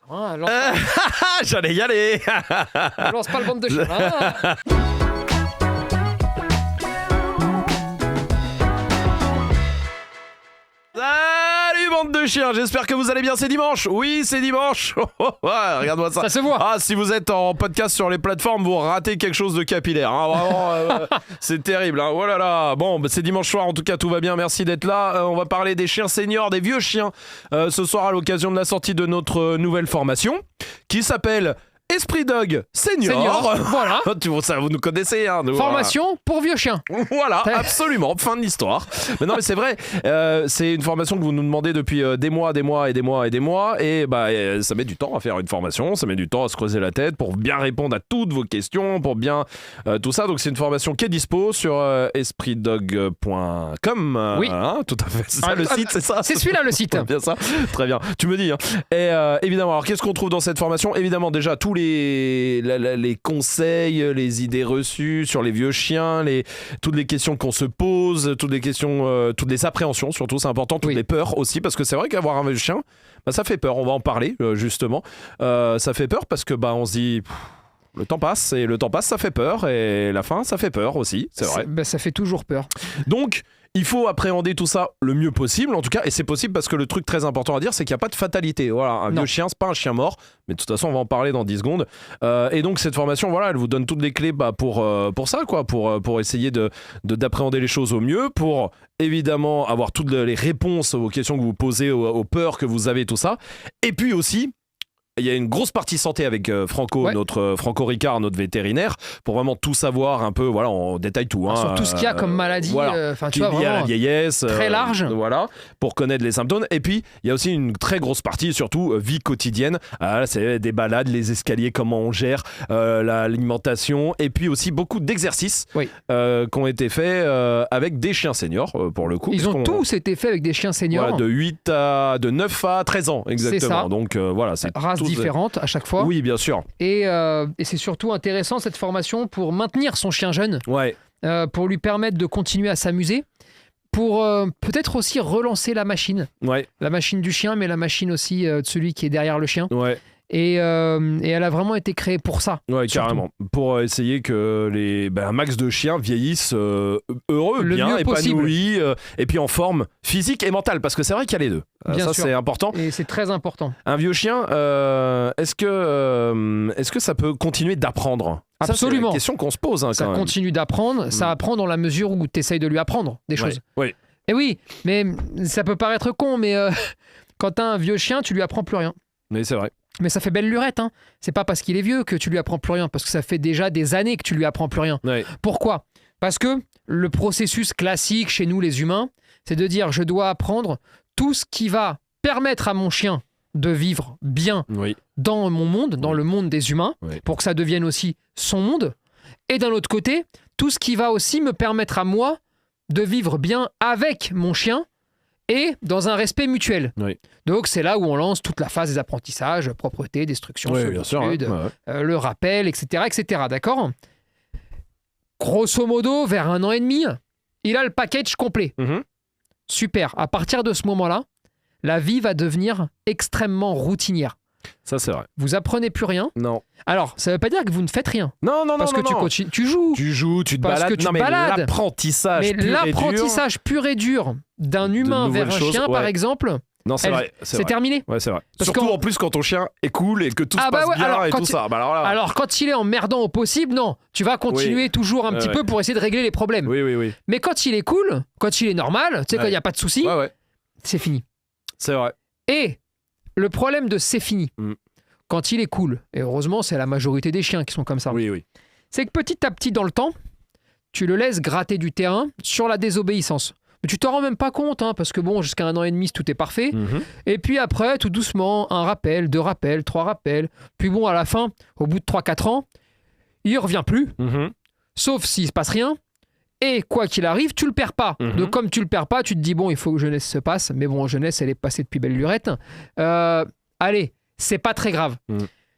Hein, lance pas, J'allais y aller. lance pas le bande de chiens. Hein. Salut bande de chiens, j'espère que vous allez bien, c'est dimanche. Oui, c'est dimanche. Ouais, regarde-moi ça. Ça se voit. Ah, si vous êtes en podcast sur les plateformes, vous ratez quelque chose de capillaire. Hein. Vraiment, c'est terrible. Hein. Oh là là. Bon, bah, c'est dimanche soir, en tout cas, tout va bien. Merci d'être là. On va parler des chiens seniors, des vieux chiens, ce soir à l'occasion de la sortie de notre nouvelle formation qui s'appelle Esprit Dog Senior. Voilà. Ça, vous nous connaissez. Hein, nous, Formation pour vieux chiens. Voilà, absolument, fin de l'histoire. Mais non, mais c'est vrai, c'est une formation que vous nous demandez depuis des mois, et bah ça met du temps à faire une formation, ça met du temps à se creuser la tête pour bien répondre à toutes vos questions, pour bien tout ça. Donc c'est une formation qui est dispo sur espritdog.com. Oui. Hein, tout à fait. C'est ça le site, c'est ça. C'est celui-là le site. Bien ça, très bien. Tu me dis. Hein. Et évidemment, alors qu'est-ce qu'on trouve dans cette formation ? Évidemment, déjà tous les conseils, les idées reçues sur les vieux chiens, toutes les questions qu'on se pose, toutes les questions, toutes les appréhensions surtout, c'est important, toutes les peurs aussi, parce que c'est vrai qu'avoir un vieux chien, bah, ça fait peur. On va en parler justement. Ça fait peur parce que bah on se dit. Le temps passe, et le temps passe, ça fait peur, et la fin, ça fait peur aussi, c'est vrai. Ça fait toujours peur. Donc, il faut appréhender tout ça le mieux possible, en tout cas, et c'est possible parce que le truc très important à dire, c'est qu'il n'y a pas de fatalité. Voilà, un vieux chien, c'est pas un chien mort, mais de toute façon, on va en parler dans 10 secondes. Et donc, cette formation, voilà, elle vous donne toutes les clés pour ça, quoi, pour essayer d'appréhender les choses au mieux, pour évidemment avoir toutes les réponses aux questions que vous posez, aux peurs que vous avez, tout ça. Et puis aussi, il y a une grosse partie santé avec Franco, Franco Ricard, notre vétérinaire, pour vraiment tout savoir un peu, voilà, on détaille tout. Hein, sur tout ce qu'il y a comme maladie, voilà, tu vois, liée à la vieillesse. Très large. Voilà, pour connaître les symptômes. Et puis, il y a aussi une très grosse partie, surtout vie quotidienne. C'est des balades, les escaliers, comment on gère, l'alimentation. Et puis aussi beaucoup d'exercices qui ont été faits avec des chiens seniors, pour le coup. Ils ont tous été faits avec des chiens seniors. Voilà, de 9 à 13 ans, exactement. C'est ça. Donc voilà, c'est différentes à chaque fois. Oui, bien sûr. Et c'est surtout intéressant cette formation pour maintenir son chien jeune, pour lui permettre de continuer à s'amuser, pour peut-être aussi relancer la machine. La machine du chien, mais la machine aussi de celui qui est derrière le chien. Et elle a vraiment été créée pour ça. Ouais, carrément. Pour essayer que un max de chiens vieillissent heureux, bien épanouis, et puis en forme physique et mentale, parce que c'est vrai qu'il y a les deux. Bien sûr. C'est important. Et c'est très important. Un vieux chien, est-ce que ça peut continuer d'apprendre ? Absolument. C'est la question qu'on se pose. Hein, ça continue d'apprendre. Ça apprend dans la mesure où tu essayes de lui apprendre des choses. Et oui, mais ça peut paraître con, mais quand tu as un vieux chien, tu lui apprends plus rien. Mais c'est vrai. Mais ça fait belle lurette, hein. C'est pas parce qu'il est vieux que tu lui apprends plus rien, parce que ça fait déjà des années que tu lui apprends plus rien. Pourquoi ? Parce que le processus classique chez nous les humains, c'est de dire je dois apprendre tout ce qui va permettre à mon chien de vivre bien dans mon monde, dans le monde des humains, pour que ça devienne aussi son monde. Et d'un autre côté, tout ce qui va aussi me permettre à moi de vivre bien avec mon chien, et dans un respect mutuel. Donc c'est là où on lance toute la phase des apprentissages, propreté, destruction, solitude, le rappel, etc., etc. D'accord ? Grosso modo, vers 1 an et demi, il a le package complet. Super. À partir de ce moment-là, la vie va devenir extrêmement routinière. Ça, c'est vrai. Vous apprenez plus rien. Non. Alors, ça veut pas dire que vous ne faites rien. Non. Parce que tu continues, tu joues. Tu joues, tu te parce balades. Que tu te balades. L'apprentissage pur et dur d'un humain vers un chien, par exemple. Non, c'est vrai. C'est terminé. Ouais, c'est vrai. Surtout en plus quand ton chien est cool et que tout se passe bien et tout ça. Alors quand il est emmerdant au possible, non. Tu vas continuer toujours un petit peu pour essayer de régler les problèmes. Oui. Mais quand il est cool, quand il est normal, tu sais, quand il n'y a pas de souci, c'est fini. C'est vrai. Et le problème de c'est fini, quand il est cool, et heureusement c'est la majorité des chiens qui sont comme ça, c'est que petit à petit dans le temps, tu le laisses gratter du terrain sur la désobéissance. Mais tu t'en rends même pas compte, hein, parce que bon, jusqu'à 1 an et demi, tout est parfait. Et puis après, tout doucement, 1 rappel, 2 rappels, 3 rappels. Puis bon, à la fin, au bout de 3-4 ans, il revient plus, sauf s'il se passe rien. Et quoi qu'il arrive, tu le perds pas. Donc comme tu le perds pas, tu te dis bon, il faut que jeunesse se passe. Mais bon, jeunesse, elle est passée depuis belle lurette. Allez, c'est pas très grave.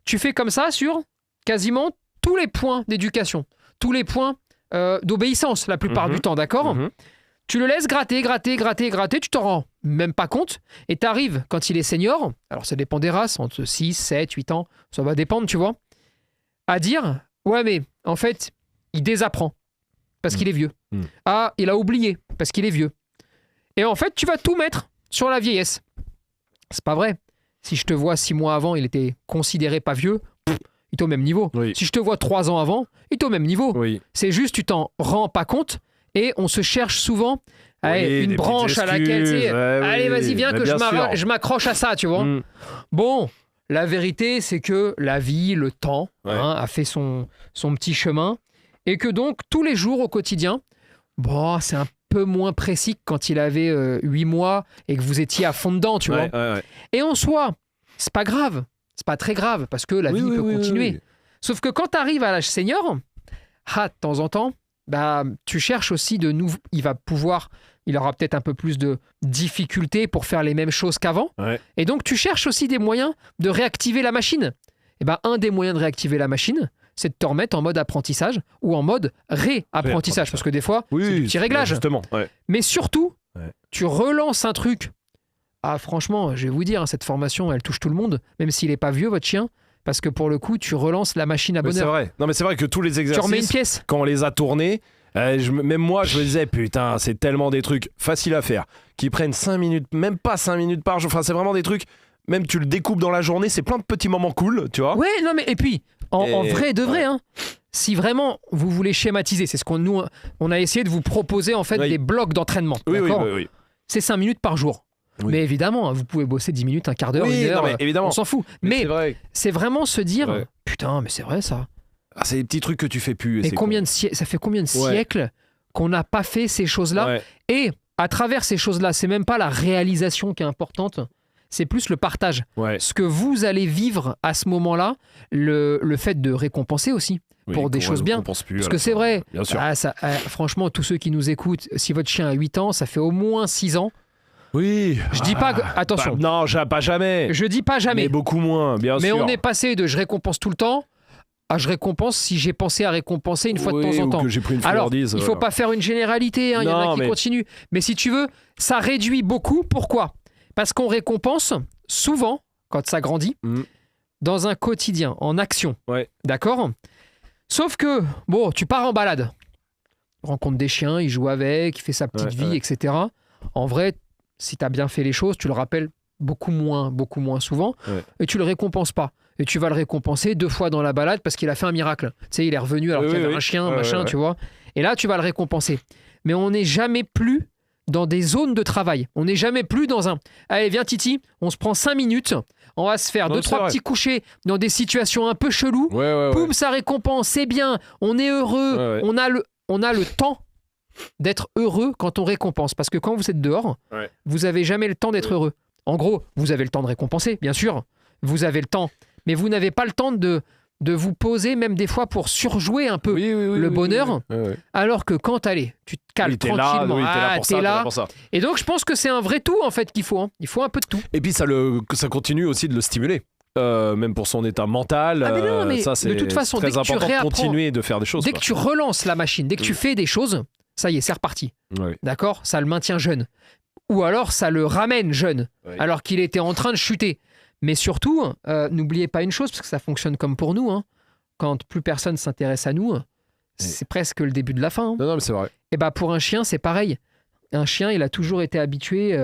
Tu fais comme ça sur quasiment tous les points d'éducation, tous les points d'obéissance la plupart du temps, d'accord ? Tu le laisses gratter, tu t'en rends même pas compte, et t'arrives quand il est senior, alors ça dépend des races, entre 6, 7, 8 ans, ça va dépendre, tu vois, à dire, ouais mais en fait, il désapprend, parce qu'il est vieux. Ah, il a oublié, parce qu'il est vieux. Et en fait, tu vas tout mettre sur la vieillesse. C'est pas vrai. Si je te vois 6 mois avant, il était considéré pas vieux, il est au même niveau. Oui. Si je te vois 3 ans avant, il est au même niveau. Oui. C'est juste, tu t'en rends pas compte, et on se cherche souvent une branche à laquelle tu sais, allez vas-y viens que je m'accroche à ça, tu vois. Bon, la vérité c'est que la vie, le temps a fait son petit chemin, et que donc tous les jours au quotidien, bon, c'est un peu moins précis que quand il avait 8 mois et que vous étiez à fond dedans, tu vois. Et en soi, c'est pas grave, c'est pas très grave, parce que la vie peut continuer. Sauf que quand tu arrives à l'âge senior, de temps en temps, bah, tu cherches aussi de nouveau. Il aura peut-être un peu plus de difficultés pour faire les mêmes choses qu'avant. Et donc, tu cherches aussi des moyens de réactiver la machine. Et ben, un des moyens de réactiver la machine, c'est de te remettre en mode apprentissage ou en mode réapprentissage. Parce que des fois, c'est du petit réglage. Justement, mais surtout, tu relances un truc. Ah, franchement, je vais vous dire, cette formation, elle touche tout le monde, même s'il n'est pas vieux, votre chien. Parce que pour le coup, tu relances la machine à bonheur. C'est vrai. Non, mais c'est vrai que tous les exercices, tu remets une pièce. Quand on les a tournés, même moi, je me disais, putain, c'est tellement des trucs faciles à faire, qui prennent 5 minutes, même pas 5 minutes par jour. Enfin, c'est vraiment des trucs, même tu le découpes dans la journée, c'est plein de petits moments cool, tu vois. Ouais, non, mais et puis, en vrai de vrai, hein, si vraiment vous voulez schématiser, c'est ce qu'on on a essayé de vous proposer en fait des blocs d'entraînement. Oui. C'est 5 minutes par jour. Oui. Mais évidemment, vous pouvez bosser 10 minutes, un quart d'heure, une heure, on s'en fout. Mais c'est vraiment se dire, putain, mais c'est vrai ça. Ah, c'est des petits trucs que tu fais plus. Et ça fait combien de siècles qu'on n'a pas fait ces choses-là. Et à travers ces choses-là, c'est même pas la réalisation qui est importante, c'est plus le partage. Ce que vous allez vivre à ce moment-là, le fait de récompenser aussi. Pour des choses bien. Parce que c'est vrai, franchement, tous ceux qui nous écoutent, si votre chien a 8 ans, ça fait au moins 6 ans. Oui. Je dis pas que... Attention. Non, pas jamais. Je dis pas jamais. Mais beaucoup moins, bien sûr. Mais on est passé de je récompense tout le temps à je récompense si j'ai pensé à récompenser une fois de temps en temps. Que j'ai pris une Alors, il faut pas faire une généralité, il y en a qui continuent. Mais si tu veux, ça réduit beaucoup. Pourquoi ? Parce qu'on récompense souvent, quand ça grandit, dans un quotidien, en action. D'accord ? Sauf que, bon, tu pars en balade. Rencontre des chiens, il joue avec, il fait sa petite vie, etc. En vrai, si tu as bien fait les choses, tu le rappelles beaucoup moins souvent et tu le récompenses pas. Et tu vas le récompenser 2 fois dans la balade parce qu'il a fait un miracle. Tu sais, il est revenu alors qu'il y avait un chien, machin, tu vois. Et là, tu vas le récompenser. Mais on n'est jamais plus dans des zones de travail. On n'est jamais plus dans un... Allez, viens Titi, on se prend 5 minutes, on va se faire 2-3 petits couchers dans des situations un peu cheloues. Poum, ça récompense, c'est bien, on est heureux, on a le temps d'être heureux quand on récompense. Parce que quand vous êtes dehors, vous n'avez jamais le temps d'être heureux. En gros, vous avez le temps de récompenser, bien sûr. Vous avez le temps. Mais vous n'avez pas le temps de vous poser, même des fois, pour surjouer un peu le bonheur. Alors que quand, tu te calmes tranquillement. T'es là pour ça. Et donc, je pense que c'est un vrai tout, en fait, qu'il faut. Hein. Il faut un peu de tout. Et puis, ça continue aussi de le stimuler. Même pour son état mental, mais ça c'est de toute façon, très important de continuer de faire des choses. Dès que tu relances la machine, dès que tu fais des choses, ça y est, c'est reparti. D'accord ? Ça le maintient jeune. Ou alors, ça le ramène jeune, alors qu'il était en train de chuter. Mais surtout, n'oubliez pas une chose, parce que ça fonctionne comme pour nous. Hein. Quand plus personne s'intéresse à nous, c'est presque le début de la fin. Hein. Non, mais c'est vrai. Et pour un chien, c'est pareil. Un chien, il a toujours été habitué...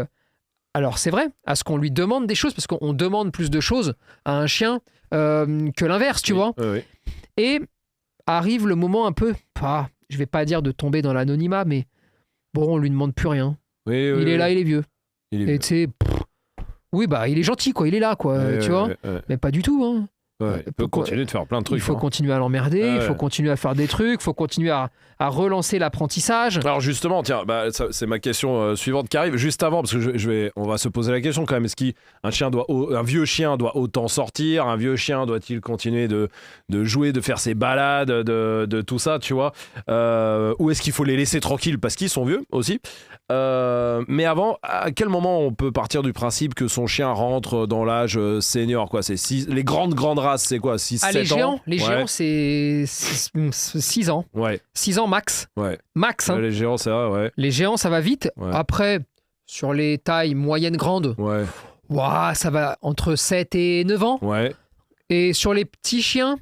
Alors c'est vrai, à ce qu'on lui demande des choses, parce qu'on demande plus de choses à un chien que l'inverse, tu vois. Et arrive le moment un peu, je vais pas dire de tomber dans l'anonymat, mais bon, on lui demande plus rien. Il est là, il est vieux. Et tu sais, il est gentil, quoi, il est là, quoi, tu vois. Mais pas du tout, hein. Il peut continuer de faire plein de trucs. Il faut continuer à l'emmerder, il faut continuer à faire des trucs, il faut continuer à relancer l'apprentissage. Alors justement, tiens, c'est ma question suivante qui arrive. Juste avant, parce que on va se poser la question quand même, est-ce qu'un vieux chien doit autant sortir? Un vieux chien doit-il continuer de jouer, de faire ses balades, de tout ça, tu vois? Ou est-ce qu'il faut les laisser tranquilles parce qu'ils sont vieux aussi? Mais avant, à quel moment on peut partir du principe que son chien rentre dans l'âge senior, quoi? C'est les grandes race, c'est quoi 6, 7 ans Les géants, c'est 6 ans. Ouais. 6 ans max. Ouais. Max. Hein. Les géants, c'est vrai, ouais. Les géants, ça va vite. Ouais. Après, sur les tailles moyennes, grandes, ouah, ça va entre 7 et 9 ans. Ouais. Et sur les petits chiens,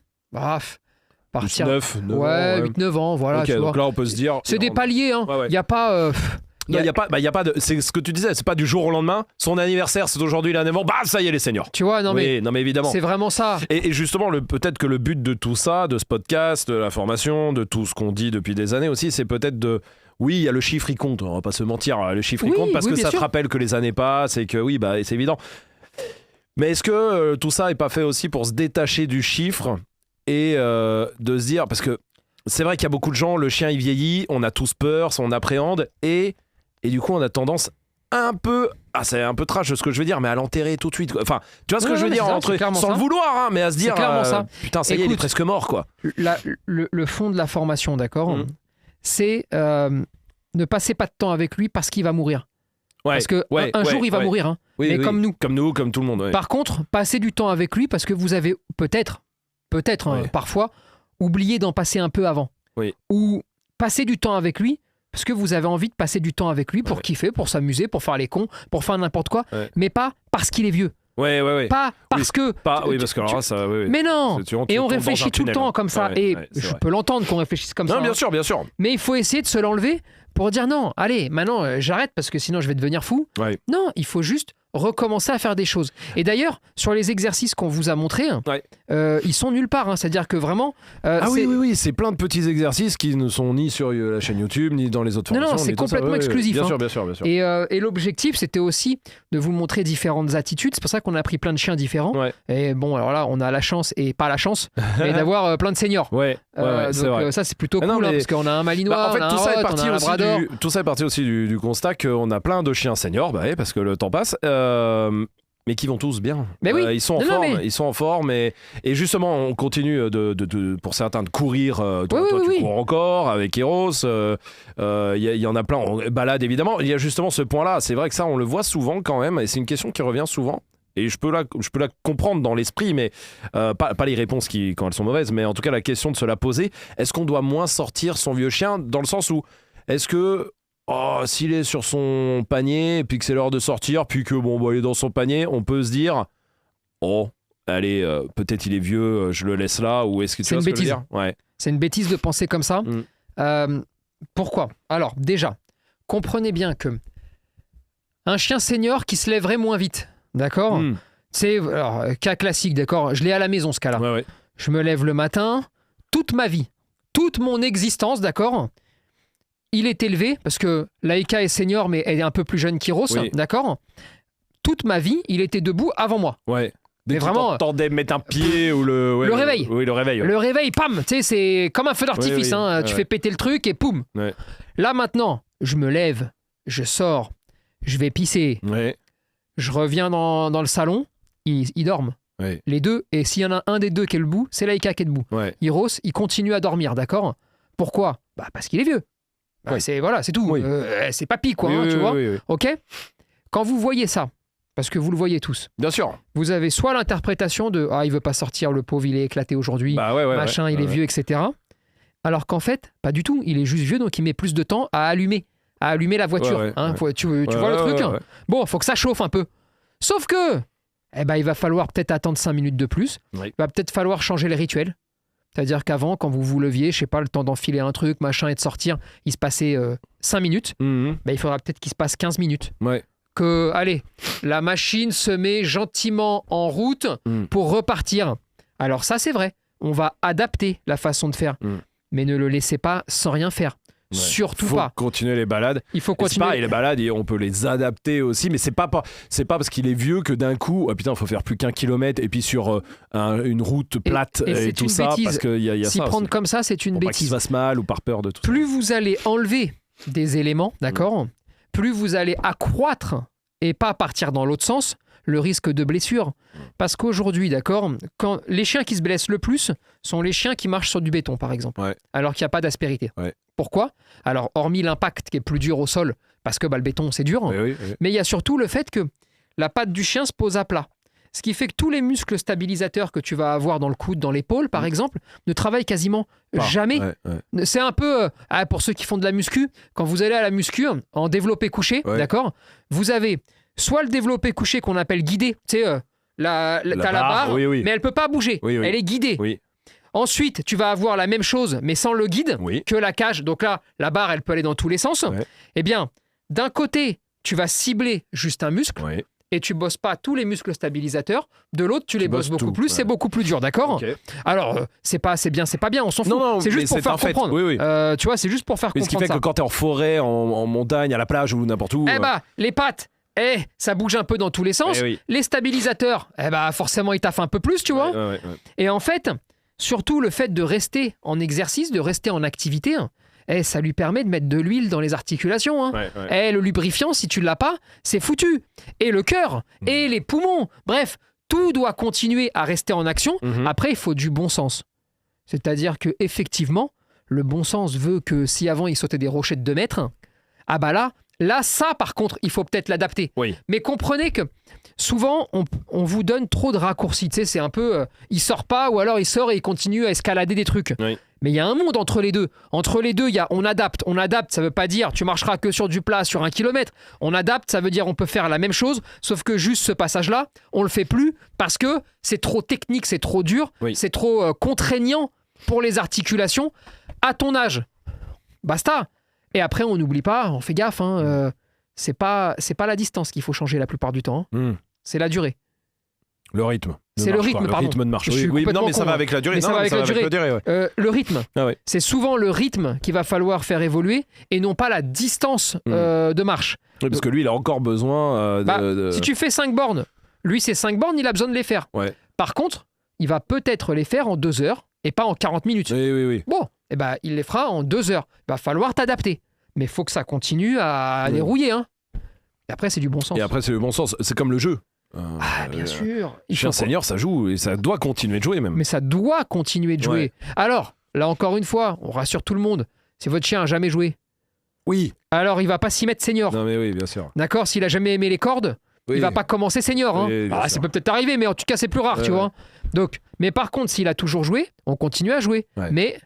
partir 9 ans. 8-9 ans, voilà. Okay, tu donc vois. là, on peut se dire. C'est des paliers, hein. Il n'y a pas. Non, il y a pas de. C'est ce que tu disais, c'est pas du jour au lendemain. Son anniversaire, c'est aujourd'hui, il a 9 ans. Bah, ça y est, les seniors. Tu vois, non, mais évidemment. C'est vraiment ça. Et justement, peut-être que le but de tout ça, de ce podcast, de la formation, de tout ce qu'on dit depuis des années aussi, c'est peut-être de. Oui, il y a le chiffre, il compte. On va pas se mentir. Le chiffre, il compte parce que ça te rappelle que les années passent et que oui, bah, c'est évident. Mais est-ce que tout ça est pas fait aussi pour se détacher du chiffre et de se dire. Parce que c'est vrai qu'il y a beaucoup de gens, le chien, il vieillit, on a tous peur, on appréhende et du coup, on a tendance un peu, c'est un peu trash ce que je veux dire, mais à l'enterrer tout de suite. Enfin, tu vois ce que je veux dire, sans le vouloir, hein, mais à se dire, putain, ça y est, il est presque mort, quoi. Le fond de la formation, d'accord, c'est ne passez pas de temps avec lui parce qu'il va mourir. Parce que un jour, il va mourir, hein, mais comme nous. Comme nous, comme tout le monde. Ouais. Par contre, passez du temps avec lui parce que vous avez peut-être, parfois, oublié d'en passer un peu avant. Oui. Ou passez du temps avec lui parce que vous avez envie de passer du temps avec lui pour kiffer, pour s'amuser, pour faire les cons, pour faire n'importe quoi, mais pas parce qu'il est vieux. Ouais. Pas parce que. Parce que alors là, ça. Mais non. Et on réfléchit tout le temps comme ça. Et je peux l'entendre qu'on réfléchisse comme ça. Non, bien sûr. Mais il faut essayer de se l'enlever pour dire non, allez, maintenant j'arrête parce que sinon je vais devenir fou. Ouais. Non, il faut juste recommencer à faire des choses. Et d'ailleurs, sur les exercices qu'on vous a montrés, ils sont nulle part. Hein. C'est-à-dire que vraiment... oui, c'est plein de petits exercices qui ne sont ni sur la chaîne YouTube, ni dans les autres formations. Non, c'est complètement exclusif. Bien sûr. Et l'objectif, c'était aussi de vous montrer différentes attitudes. C'est pour ça qu'on a pris plein de chiens différents. Ouais. Et bon, alors là, on a la chance, et pas la chance, mais d'avoir plein de seniors. C'est vrai. Ça, c'est plutôt cool, parce qu'on a un Malinois, on a un Rot, on a un Labrador. Tout ça est parti aussi du constat qu'on a plein de chiens seniors, parce que le temps passe. Mais qui vont tous bien. Mais oui. Ils sont en forme et justement on continue pour certains de courir. Toi, tu cours encore avec Eros. Il y en a plein. On balade évidemment. Il y a justement ce point-là. C'est vrai que ça on le voit souvent quand même et c'est une question qui revient souvent. Et je peux la comprendre dans l'esprit, mais pas les réponses quand elles sont mauvaises, mais en tout cas la question de se la poser. Est-ce qu'on doit moins sortir son vieux chien dans le sens où est-ce que s'il est sur son panier et puis que c'est l'heure de sortir, puis que il est dans son panier, on peut se dire allez, peut-être il est vieux, je le laisse là, ou est-ce que tu vois ce que je veux dire ? C'est une bêtise de penser comme ça. Pourquoi ? Alors déjà, comprenez bien que un chien senior qui se lèverait moins vite, d'accord ? C'est cas classique, d'accord ? Je l'ai à la maison ce cas-là. Je me lève le matin, toute ma vie, toute mon existence, d'accord ? Il est élevé, parce que Laïka est senior, mais elle est un peu plus jeune qu'Iros, d'accord ? Toute ma vie, il était debout avant moi. Ouais. Dès que vraiment, t'entendais mettre un pied ou le réveil. Oui, le réveil. Le réveil, pam, tu sais, c'est comme un feu d'artifice. Tu fais péter le truc et poum. Là, maintenant, je me lève, je sors, je vais pisser. Je reviens dans le salon, ils dorment. Les deux, et s'il y en a un des deux qui est debout, c'est Laïka qui est debout. Iros, il continue à dormir, d'accord ? Pourquoi ? Parce qu'il est vieux. C'est tout. C'est papy, quoi, tu vois. Ok ? Quand vous voyez ça, parce que vous le voyez tous. Bien sûr. Vous avez soit l'interprétation de il veut pas sortir, le pauvre, il est éclaté aujourd'hui, il est vieux, etc. Alors qu'en fait, pas du tout. Il est juste vieux, donc il met plus de temps à allumer la voiture. Tu vois le truc. Bon, faut que ça chauffe un peu. Sauf que, il va falloir peut-être attendre 5 minutes de plus. Il va peut-être falloir changer le rituel. C'est-à-dire qu'avant, quand vous vous leviez, je sais pas, le temps d'enfiler un truc, machin, et de sortir, il se passait 5 minutes. Il faudra peut-être qu'il se passe 15 minutes. Que, allez, la machine se met gentiment en route pour repartir. Alors ça, c'est vrai. On va adapter la façon de faire. Mais ne le laissez pas sans rien faire. Surtout pas. Il faut continuer les balades. Il faut continuer. C'est pareil, les balades, et on peut les adapter aussi, mais c'est pas parce qu'il est vieux que d'un coup, il faut faire plus qu'1 kilomètre et puis sur une route plate et tout ça, parce qu'il y a ça. Si prendre comme ça, c'est une bêtise. Pas qu'il se fasse mal ou par peur de tout ça. Plus vous allez enlever des éléments, d'accord, plus vous allez accroître et pas partir dans l'autre sens le risque de blessure. Parce qu'aujourd'hui, d'accord, quand les chiens qui se blessent le plus sont les chiens qui marchent sur du béton, par exemple, alors qu'il n'y a pas d'aspérité. Pourquoi ? Alors, hormis l'impact qui est plus dur au sol, parce que le béton, c'est dur, mais il y a surtout le fait que la patte du chien se pose à plat. Ce qui fait que tous les muscles stabilisateurs que tu vas avoir dans le coude, dans l'épaule, par exemple, ne travaillent quasiment jamais. C'est un peu, pour ceux qui font de la muscu, quand vous allez à la muscu, en développé couché, d'accord, vous avez soit le développé couché qu'on appelle guidé, tu sais, t'as la barre, mais elle peut pas bouger, elle est guidée. Ensuite, tu vas avoir la même chose, mais sans le guide, que la cage. Donc là, la barre, elle peut aller dans tous les sens. Eh bien, d'un côté, tu vas cibler juste un muscle, et tu bosses pas tous les muscles stabilisateurs. De l'autre, tu les bosses beaucoup plus, c'est beaucoup plus dur, d'accord ? Alors, c'est bien, c'est pas bien, on s'en fout. Non, c'est juste pour faire comprendre. Tu vois, c'est juste pour faire comprendre ça. Ce qui fait que quand t'es en forêt, en montagne, à la plage ou n'importe où... les pattes, ça bouge un peu dans tous les sens. Les stabilisateurs, forcément, ils taffent un peu plus, tu vois. Et en fait... Surtout le fait de rester en exercice, de rester en activité, ça lui permet de mettre de l'huile dans les articulations. Le lubrifiant, si tu ne l'as pas, c'est foutu. Et le cœur, et les poumons, bref, tout doit continuer à rester en action. Après, il faut du bon sens. C'est-à-dire qu'effectivement, le bon sens veut que si avant il sautait des rochers de 2 mètres, là, ça par contre, il faut peut-être l'adapter. Mais comprenez que souvent, on vous donne trop de raccourcis. Tu sais, c'est un peu, il sort pas ou alors il sort et il continue à escalader des trucs. Mais il y a un monde entre les deux. Entre les deux, il y a on adapte. On adapte, ça veut pas dire tu marcheras que sur du plat sur 1 kilomètre. On adapte, ça veut dire on peut faire la même chose, sauf que juste ce passage-là, on le fait plus parce que c'est trop technique, c'est trop dur, c'est trop contraignant pour les articulations. À ton âge, basta. Et après, on n'oublie pas, on fait gaffe, c'est pas la distance qu'il faut changer la plupart du temps, c'est la durée. Le rythme. C'est le rythme, pardon. Le rythme de marche. Non, mais ça va avec la durée. Le rythme. C'est souvent le rythme qu'il va falloir faire évoluer et non pas la distance de marche. Parce que lui, il a encore besoin Si tu fais 5 bornes, lui, ces 5 bornes, il a besoin de les faire. Par contre, il va peut-être les faire en 2 heures et pas en 40 minutes. Bon, il les fera en 2 heures. Il va falloir t'adapter. Mais il faut que ça continue à dérouiller. Et après, c'est du bon sens. C'est comme le jeu. Bien sûr. Chien senior, ça joue et ça doit continuer de jouer même. Mais ça doit continuer de jouer. Alors, là encore une fois, on rassure tout le monde. Si votre chien a jamais joué, alors il va pas s'y mettre senior. Non mais oui, bien sûr. D'accord, s'il a jamais aimé les cordes, il va pas commencer senior. Ça peut peut-être arriver, mais en tout cas, c'est plus rare, tu vois. Donc, mais par contre, s'il a toujours joué, on continue à jouer. Mais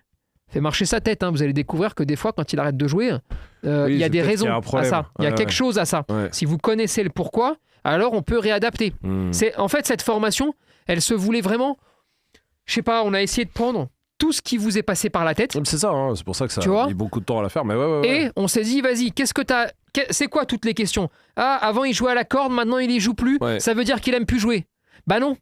fait marcher sa tête. Vous allez découvrir que des fois, quand il arrête de jouer, il y a des raisons à ça. Il y a quelque chose à ça. Si vous connaissez le pourquoi, alors on peut réadapter. En fait, cette formation, elle se voulait vraiment... Je sais pas, on a essayé de prendre tout ce qui vous est passé par la tête. C'est ça, c'est pour ça que ça a mis beaucoup de temps à la faire. Mais Et on s'est dit, vas-y, qu'est-ce que t'as... C'est quoi toutes les questions ? Avant il jouait à la corde, maintenant il y joue plus. Ça veut dire qu'il aime plus jouer. Bah non.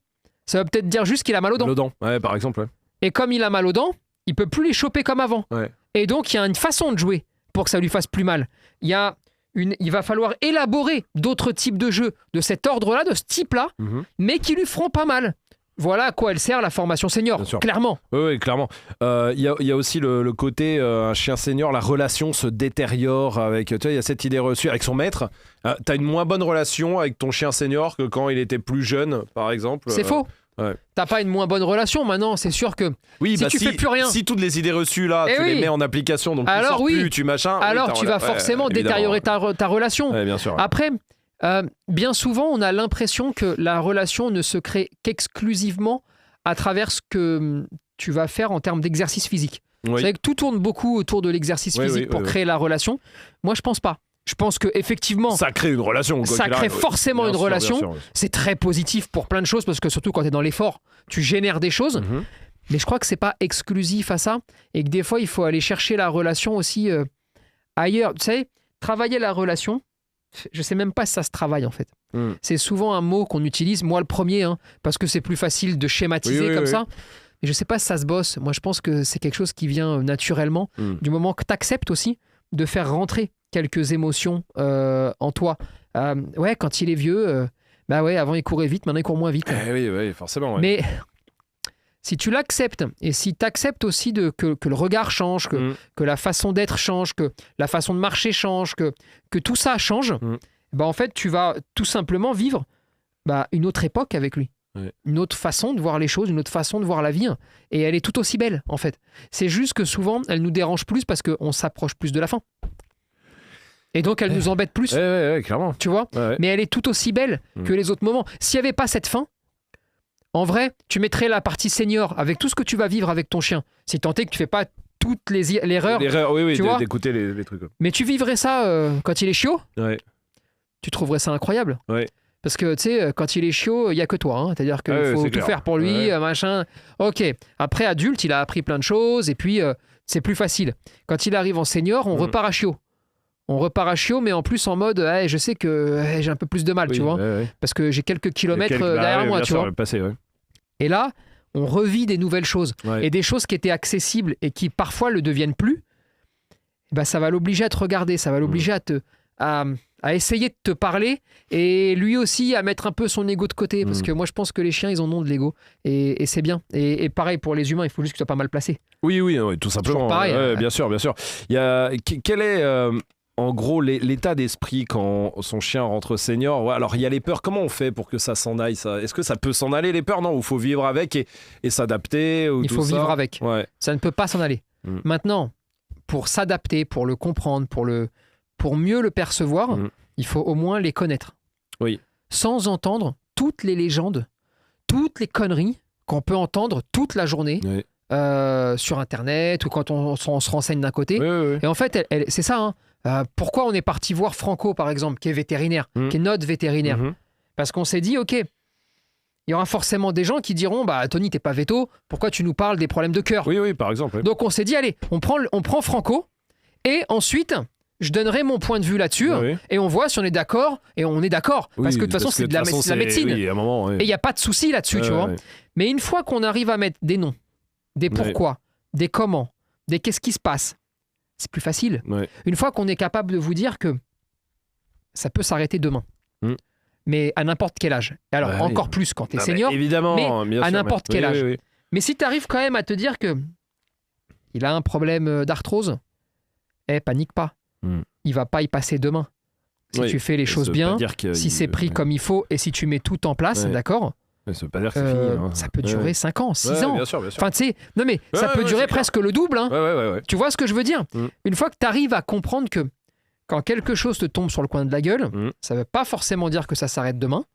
Ça veut peut-être dire juste qu'il a mal aux dents. Par exemple. Et comme il a mal aux dents, il peut plus les choper comme avant. Et donc, il y a une façon de jouer pour que ça lui fasse plus mal. Il va falloir élaborer d'autres types de jeux de cet ordre-là, de ce type-là, mais qui lui feront pas mal. Voilà à quoi elle sert la formation senior, clairement. Oui, clairement. Il y a aussi le côté, un chien senior, la relation se détériore avec... Tu vois, il y a cette idée reçue avec son maître. T'as une moins bonne relation avec ton chien senior que quand il était plus jeune, par exemple. C'est faux. T'as pas une moins bonne relation maintenant, c'est sûr que si tu fais plus rien, si toutes les idées reçues là tu les mets en application, donc alors, tu sors plus, tu machin, alors tu vas forcément détériorer ta relation. Bien sûr. Après, bien souvent on a l'impression que la relation ne se crée qu'exclusivement à travers ce que tu vas faire en termes d'exercice physique. C'est vrai que tout tourne beaucoup autour de l'exercice physique pour créer la relation. Moi je pense pas. Je pense que effectivement, ça crée une relation. Ça crée forcément une relation. C'est très positif pour plein de choses parce que surtout quand tu es dans l'effort, tu génères des choses. Mais je crois que c'est pas exclusif à ça et que des fois il faut aller chercher la relation aussi ailleurs. Tu sais, travailler la relation. Je sais même pas si ça se travaille en fait. C'est souvent un mot qu'on utilise, moi le premier, parce que c'est plus facile de schématiser comme ça. Mais je sais pas si ça se bosse. Moi je pense que c'est quelque chose qui vient naturellement du moment que tu acceptes aussi de faire rentrer quelques émotions en toi. Quand il est vieux, avant il courait vite, maintenant il court moins vite. Oui, forcément. Mais si tu l'acceptes, et si tu acceptes aussi que le regard change, que la façon d'être change, que la façon de marcher change, que tout ça change, en fait, tu vas tout simplement vivre une autre époque avec lui. Une autre façon de voir les choses, une autre façon de voir la vie. Et elle est tout aussi belle, en fait. C'est juste que souvent, elle nous dérange plus parce qu'on s'approche plus de la fin. Et donc, elle nous embête plus. Clairement. Tu vois ? Mais elle est tout aussi belle que les autres moments. S'il n'y avait pas cette fin, En vrai, tu mettrais la partie senior avec tout ce que tu vas vivre avec ton chien. Si tant est que tu fais pas toutes l'erreur. Oui, tu vois d'écouter les trucs. Mais tu vivrais ça quand il est chiot. Ouais. Tu trouverais ça incroyable. Ouais. Parce que, tu sais, quand il est chiot, il n'y a que toi. Hein. C'est-à-dire qu'il faut tout clair. faire pour lui, machin. Ok. Après, adulte, il a appris plein de choses et puis c'est plus facile. Quand il arrive en senior, on repart à chiot. On repart à chiot, mais en plus en mode, je sais que j'ai un peu plus de mal, tu vois. Parce que j'ai quelques kilomètres derrière moi, tu vois. Et là, on revit des nouvelles choses. Et des choses qui étaient accessibles et qui parfois le deviennent plus, bah, ça va l'obliger à te regarder, ça va l'obliger à essayer de te parler et lui aussi à mettre un peu son ego de côté. Parce que moi, je pense que les chiens, ils en ont de l'ego. Et c'est bien. Et pareil pour les humains, il faut juste que tu sois pas mal placé. Oui, tout simplement. Pareil, bien sûr. Quel est... en gros, l'état d'esprit quand son chien rentre senior, alors il y a les peurs, comment on fait pour que ça s'en aille ça ? Est-ce que ça peut s'en aller les peurs ? Non, ou il faut vivre avec et s'adapter ou il tout faut ça. vivre avec. Ça ne peut pas s'en aller. Maintenant, pour s'adapter, pour le comprendre, pour mieux le percevoir, il faut au moins les connaître. Oui. Sans entendre toutes les légendes, toutes les conneries qu'on peut entendre toute la journée sur Internet ou quand on se renseigne d'un côté. Et en fait, c'est ça, hein. Pourquoi on est parti voir Franco, par exemple, qui est vétérinaire, qui est notre vétérinaire Parce qu'on s'est dit, ok, il y aura forcément des gens qui diront, bah Tony, t'es pas véto, pourquoi tu nous parles des problèmes de cœur ? Oui, par exemple. Oui. Donc on s'est dit, allez, on prend Franco, et ensuite, je donnerai mon point de vue là-dessus, et on voit si on est d'accord, et on est d'accord, parce que de toute façon, c'est de la médecine. Oui, à un moment, et il n'y a pas de souci là-dessus, tu vois. Mais une fois qu'on arrive à mettre des noms, des pourquoi, des comment, des qu'est-ce qui se passe, c'est plus facile. Une fois qu'on est capable de vous dire que ça peut s'arrêter demain, mais à n'importe quel âge. Alors encore plus quand tu es senior, évidemment, mais à n'importe quel âge. Mais si tu arrives quand même à te dire que il a un problème d'arthrose, panique pas. Il va pas y passer demain. Si tu fais les choses bien, si c'est pris comme il faut et si tu mets tout en place, d'accord ? Mais ça veut pas dire que c'est fini. Hein. Ça peut durer 5 ans, 6 ans. Bien sûr. Enfin, tu sais, non mais ça peut durer presque le double. Hein. Tu vois ce que je veux dire ? Une fois que tu arrives à comprendre que quand quelque chose te tombe sur le coin de la gueule, ça veut pas forcément dire que ça s'arrête demain.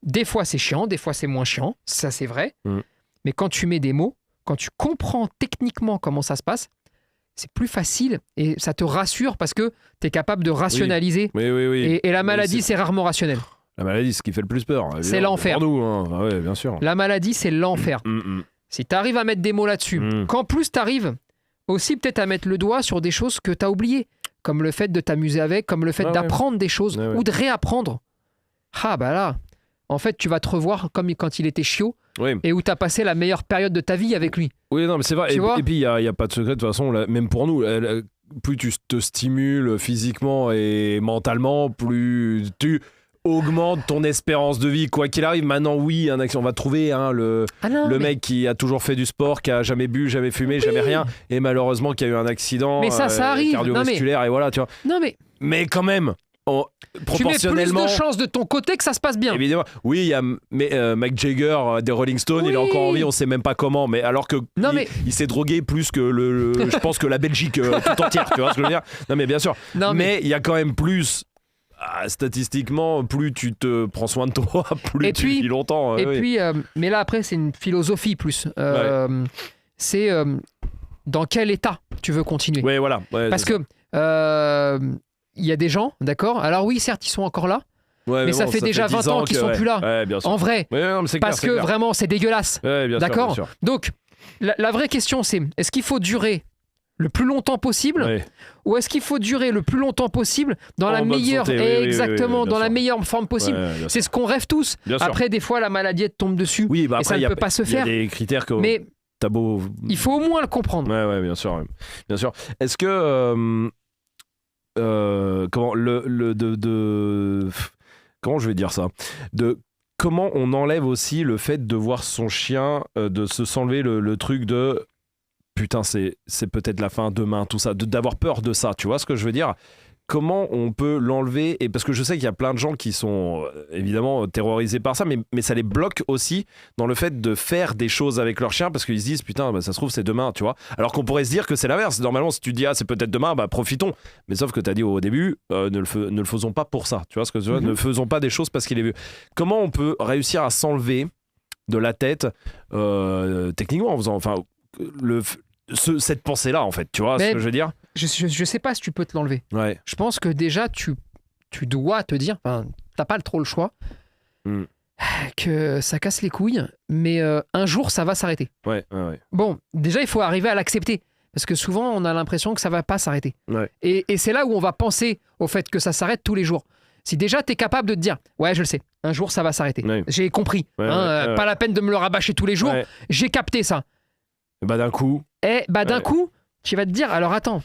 Des fois, c'est chiant, des fois, c'est moins chiant. Ça, c'est vrai. Mais quand tu mets des mots, quand tu comprends techniquement comment ça se passe, c'est plus facile et ça te rassure parce que tu es capable de rationaliser. Oui. Et la maladie, c'est rarement rationnel. La maladie, c'est ce qui fait le plus peur. C'est l'enfer. Pour nous, hein. Bien sûr. La maladie, c'est l'enfer. Si tu arrives à mettre des mots là-dessus, qu'en plus tu arrives aussi peut-être à mettre le doigt sur des choses que tu as oubliées, comme le fait de t'amuser avec, comme le fait d'apprendre des choses ou de réapprendre. Ah bah là, en fait, tu vas te revoir comme quand il était chiot et où tu as passé la meilleure période de ta vie avec lui. Oui, non, mais c'est vrai. Et puis, il n'y a pas de secret, de toute façon, même pour nous, plus tu te stimules physiquement et mentalement, plus tu augmentes ton espérance de vie. Quoi qu'il arrive, maintenant, un accident, on va trouver le mec qui a toujours fait du sport, qui a jamais bu, jamais fumé, jamais rien, et malheureusement qui a eu un accident ça arrive. cardiovasculaire, et voilà, tu vois. Non, mais quand même... proportionnellement, tu mets plus de chances de ton côté que ça se passe bien. Évidemment, oui, il y a Mick Jagger des Rolling Stones, il est encore en vie, on sait même pas comment, mais alors que il s'est drogué plus que je pense que la Belgique tout entière, tu vois ce que je veux dire ? Non mais bien sûr. Mais il y a quand même plus. Statistiquement, plus tu te prends soin de toi, plus tu vis longtemps. Puis, mais là après, c'est une philosophie plus. C'est dans quel état tu veux continuer. Oui, voilà. Parce que il y a des gens, d'accord ? Alors oui, certes, ils sont encore là. Mais ça fait déjà 20 ans qu'ils sont plus là. En vrai. Parce que vraiment, c'est dégueulasse. D'accord ? Donc, la vraie question, c'est est-ce qu'il faut durer le plus longtemps possible ou est-ce qu'il faut durer le plus longtemps possible dans la meilleure dans la meilleure forme possible. C'est ce qu'on rêve tous. Après, des fois, la maladie elle tombe dessus et ça ne peut pas se faire. Il y a des critères que mais il faut au moins le comprendre. Ouais, bien sûr. Est-ce que comment je vais dire ça ? Comment on enlève aussi le fait de voir son chien, de s'enlever le truc de putain, c'est peut-être la fin demain, tout ça, d'avoir peur de ça, tu vois ce que je veux dire ? Comment on peut l'enlever ? Et parce que je sais qu'il y a plein de gens qui sont évidemment terrorisés par ça, mais ça les bloque aussi dans le fait de faire des choses avec leur chien parce qu'ils se disent putain, ça se trouve c'est demain, tu vois. Alors qu'on pourrait se dire que c'est l'inverse. Normalement, si tu dis c'est peut-être demain, profitons. Mais sauf que tu as dit au début, ne le faisons pas pour ça. Tu vois ce que je veux dire ? Ne faisons pas des choses parce qu'il est vieux. Comment on peut réussir à s'enlever de la tête, techniquement, en faisant, enfin, cette pensée-là, en fait, tu vois ce que je veux dire? Je sais pas si tu peux te l'enlever. Ouais. Je pense que déjà, tu dois te dire, t'as pas trop le choix, que ça casse les couilles, mais un jour, ça va s'arrêter. Ouais. Bon, déjà, il faut arriver à l'accepter. Parce que souvent, on a l'impression que ça va pas s'arrêter. Ouais. Et c'est là où on va penser au fait que ça s'arrête tous les jours. Si déjà, tu es capable de te dire, ouais, je le sais, un jour, ça va s'arrêter. Ouais. J'ai compris. Pas la peine de me le rabâcher tous les jours. Ouais. J'ai capté ça. Et bah d'un coup... d'un coup, tu vas te dire, alors attends,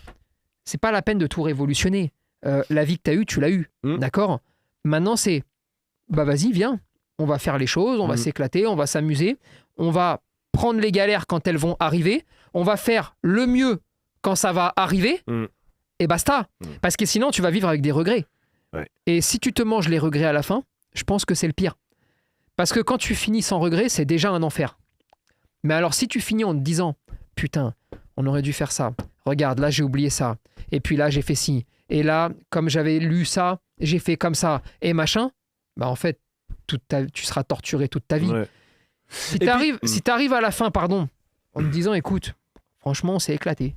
c'est pas la peine de tout révolutionner. La vie que tu as eue, tu l'as eue. D'accord? Maintenant, c'est, vas-y, viens. On va faire les choses, on va s'éclater, on va s'amuser. On va prendre les galères quand elles vont arriver. On va faire le mieux quand ça va arriver. Et basta. Parce que sinon, tu vas vivre avec des regrets. Ouais. Et si tu te manges les regrets à la fin, je pense que c'est le pire. Parce que quand tu finis sans regret, c'est déjà un enfer. Mais alors, si tu finis en te disant, putain, on aurait dû faire ça. Regarde, là, j'ai oublié ça. Et puis là, j'ai fait ci. Et là, comme j'avais lu ça, j'ai fait comme ça. Et machin, en fait, tu seras torturé toute ta vie. Ouais. Si t'arrives à la fin, en te disant, écoute, franchement, on s'est éclaté.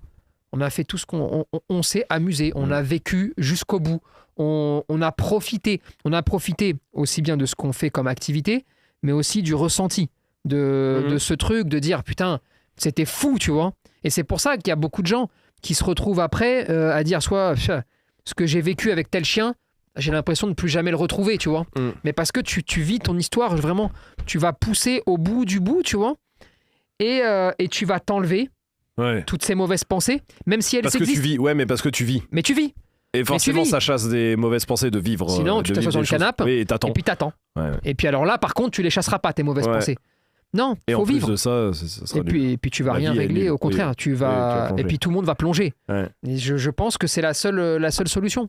On a fait tout ce qu'on s'est amusé. On a vécu jusqu'au bout. On a profité. On a profité aussi bien de ce qu'on fait comme activité, mais aussi du ressenti de ce truc, de dire, putain, c'était fou, tu vois. Et c'est pour ça qu'il y a beaucoup de gens qui se retrouvent après à dire, soit ce que j'ai vécu avec tel chien, j'ai l'impression de ne plus jamais le retrouver, tu vois. Mais parce que tu vis ton histoire, vraiment, tu vas pousser au bout du bout, tu vois. Et tu vas t'enlever toutes ces mauvaises pensées, même si elles existent. Parce que tu vis, mais parce que tu vis. Mais tu vis. Et forcément, ça chasse des mauvaises pensées de vivre. Sinon, tu t'assois sur le canapé et puis t'attends. Ouais. Et puis alors là, par contre, tu les chasseras pas, tes mauvaises pensées. Non, il faut vivre. Et en plus de ça, ça sera et puis tu vas rien régler, au contraire. Tu vas et puis tout le monde va plonger. Ouais. Et je pense que c'est la seule solution.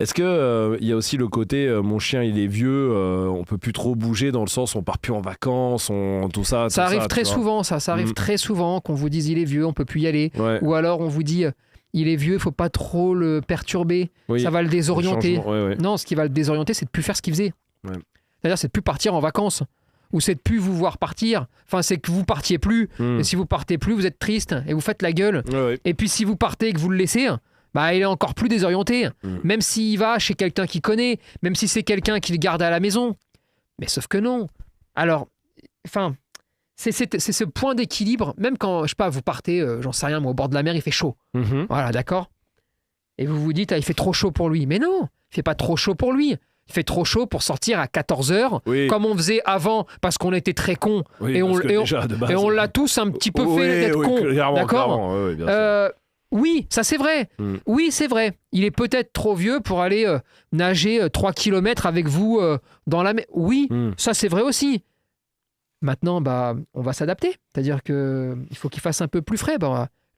Est-ce que y a aussi le côté mon chien il est vieux, on peut plus trop bouger dans le sens on part plus en vacances, tout ça. Ça arrive très souvent, ça arrive très souvent qu'on vous dise il est vieux, on peut plus y aller, ou alors on vous dit il est vieux, il faut pas trop le perturber, ça va le désorienter. Non, ce qui va le désorienter, c'est de plus faire ce qu'il faisait. Ouais. C'est-à-dire c'est de plus partir en vacances. Ou c'est de plus vous voir partir. Enfin, c'est que vous partiez plus. Et si vous partez plus, vous êtes triste et vous faites la gueule. Et puis si vous partez et que vous le laissez, il est encore plus désorienté. Même s'il va chez quelqu'un qu'il connaît, même si c'est quelqu'un qui le garde à la maison. Mais sauf que non. Alors, c'est ce point d'équilibre. Même quand, je sais pas, vous partez, j'en sais rien, moi, au bord de la mer, il fait chaud. Voilà, d'accord. Et vous vous dites, il fait trop chaud pour lui. Mais non, il fait pas trop chaud pour lui. Il fait trop chaud pour sortir à 14h, comme on faisait avant, parce qu'on était très cons. Et on l'a tous un petit peu fait d'être cons. D'accord. Oui, ça c'est vrai. Oui, c'est vrai. Il est peut-être trop vieux pour aller nager 3 km avec vous dans la mer. Oui, ça c'est vrai aussi. Maintenant, on va s'adapter. C'est-à-dire qu'il faut qu'il fasse un peu plus frais.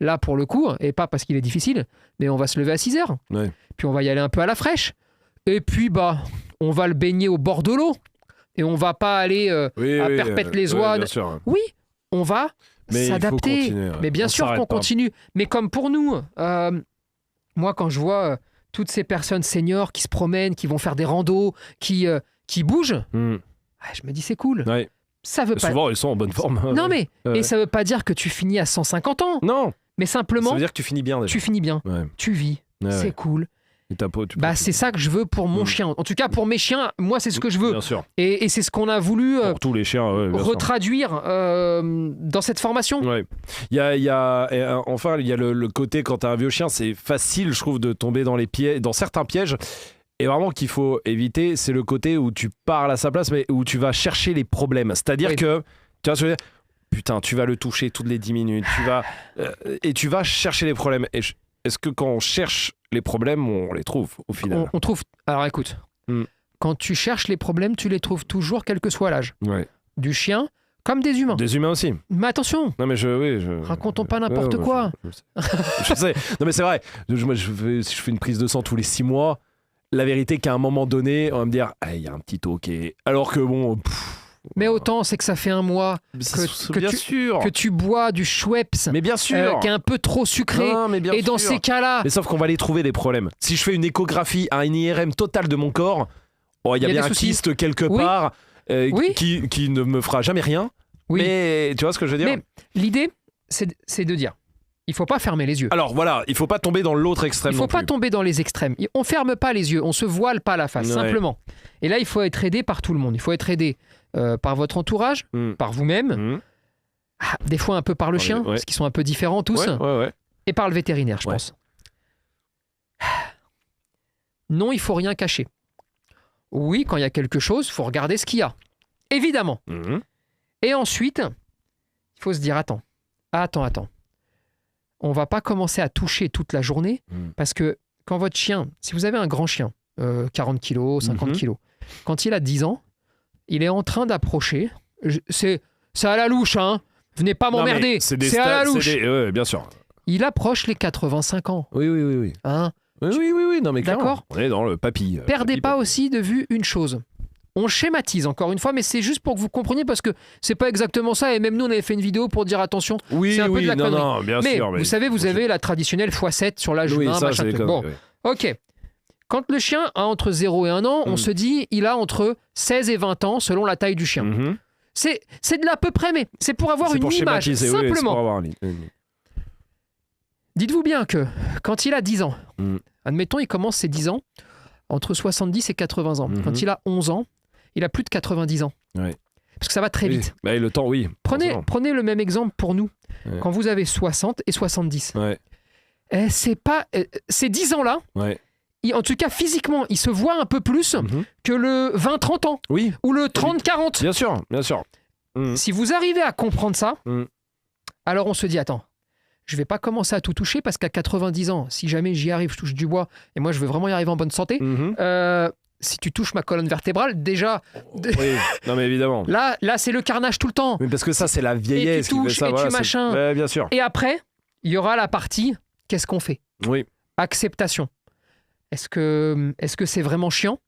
Là, pour le coup, et pas parce qu'il est difficile, mais on va se lever à 6h. Ouais. Puis on va y aller un peu à la fraîche. Et puis, on va le baigner au bord de l'eau. Et on va pas aller à Perpète-les-Ouanes. Oui, on va s'adapter. Mais bien sûr qu'on continue. Mais comme pour nous, moi, quand je vois toutes ces personnes seniors qui se promènent, qui vont faire des randos, qui bougent, je me dis c'est cool. Ouais. Ça veut pas... Souvent, ils sont en bonne forme. Non, mais et ça veut pas dire que tu finis à 150 ans. Non. Mais simplement... Ça veut dire que tu finis bien déjà. Tu finis bien. Ouais. Tu vis. C'est cool. C'est ça que je veux pour mon chien. En tout cas, pour mes chiens, moi, c'est ce que je veux. Bien sûr. Et c'est ce qu'on a voulu pour tous les chiens, retraduire dans cette formation. Ouais. Il y a le côté, quand tu as un vieux chien, c'est facile, je trouve, de tomber dans certains pièges. Et vraiment qu'il faut éviter, c'est le côté où tu parles à sa place, mais où tu vas chercher les problèmes. C'est-à-dire que, tu vois ce que je veux dire ? Putain, tu vas le toucher toutes les 10 minutes. Et tu vas chercher les problèmes. Est-ce que quand on cherche les problèmes, on les trouve au final ? On trouve... Alors écoute, quand tu cherches les problèmes, tu les trouves toujours, quel que soit l'âge. Ouais. Du chien comme des humains. Des humains aussi. Mais attention. Non mais racontons pas n'importe quoi. Je sais. Non mais c'est vrai. Si je fais une prise de sang tous les 6 mois, la vérité qu'à un moment donné, on va me dire, il y a un petit toqué. Alors que bon... Mais autant, c'est que ça fait un mois que tu bois du Schweppes, mais bien sûr, qui est un peu trop sucré. Non, mais bien sûr. Dans ces cas-là... Mais sauf qu'on va aller trouver des problèmes. Si je fais une échographie, un IRM total de mon corps, il y a bien un kyste quelque part qui ne me fera jamais rien. Oui. Mais tu vois ce que je veux dire? Mais l'idée, c'est de dire, il faut pas fermer les yeux. Alors voilà, il faut pas tomber dans l'autre extrême. Il faut pas tomber dans les extrêmes. On ferme pas les yeux, on se voile pas la face, simplement. Et là, il faut être aidé par tout le monde. Il faut être aidé par votre entourage, par vous-même, des fois un peu par le chien, parce qu'ils sont un peu différents tous, et par le vétérinaire, je pense. Non, il faut rien cacher. Oui, quand il y a quelque chose, il faut regarder ce qu'il y a. Évidemment. Et ensuite, il faut se dire, attends. On va pas commencer à toucher toute la journée, parce que quand votre chien, si vous avez un grand chien, 40 kilos, 50 kilos, quand il a 10 ans, il est en train d'approcher, c'est à la louche, hein. Venez pas m'emmerder, c'est à la louche. Bien sûr. Il approche les 85 ans. Oui. Hein. Oui, non mais clairement. D'accord. On est dans le papy. Perdez pas aussi de vue une chose. On schématise encore une fois, mais c'est juste pour que vous compreniez, parce que c'est pas exactement ça, et même nous on avait fait une vidéo pour dire attention, c'est un peu de la connerie. Non, bien sûr. Mais vous savez, vous avez la traditionnelle x7 sur l'âge humain, machin truc. Bon, ok. Quand le chien a entre 0 et 1 an, on se dit il a entre 16 et 20 ans selon la taille du chien. C'est de l'à peu près, mais c'est pour avoir une image, simplement. Dites-vous bien que quand il a 10 ans, admettons il commence ses 10 ans entre 70 et 80 ans. Quand il a 11 ans, il a plus de 90 ans. Parce que ça va très vite. Bah, le temps, Prenez le même exemple pour nous. Quand vous avez 60 et 70. Ces 10 ans-là, en tout cas physiquement, il se voit un peu plus que le 20-30 ans. Ou le 30-40. Bien sûr. Si vous arrivez à comprendre ça, alors on se dit, attends, je vais pas commencer à tout toucher, parce qu'à 90 ans, si jamais j'y arrive, je touche du bois, et moi je veux vraiment y arriver en bonne santé, si tu touches ma colonne vertébrale, déjà... non mais évidemment. Là c'est le carnage tout le temps. Mais parce que ça, c'est la vieillesse qui fait ça. Et tu machin. Bien sûr. Et après, il y aura la partie, qu'est-ce qu'on fait? Acceptation. Est-ce que c'est vraiment chiant?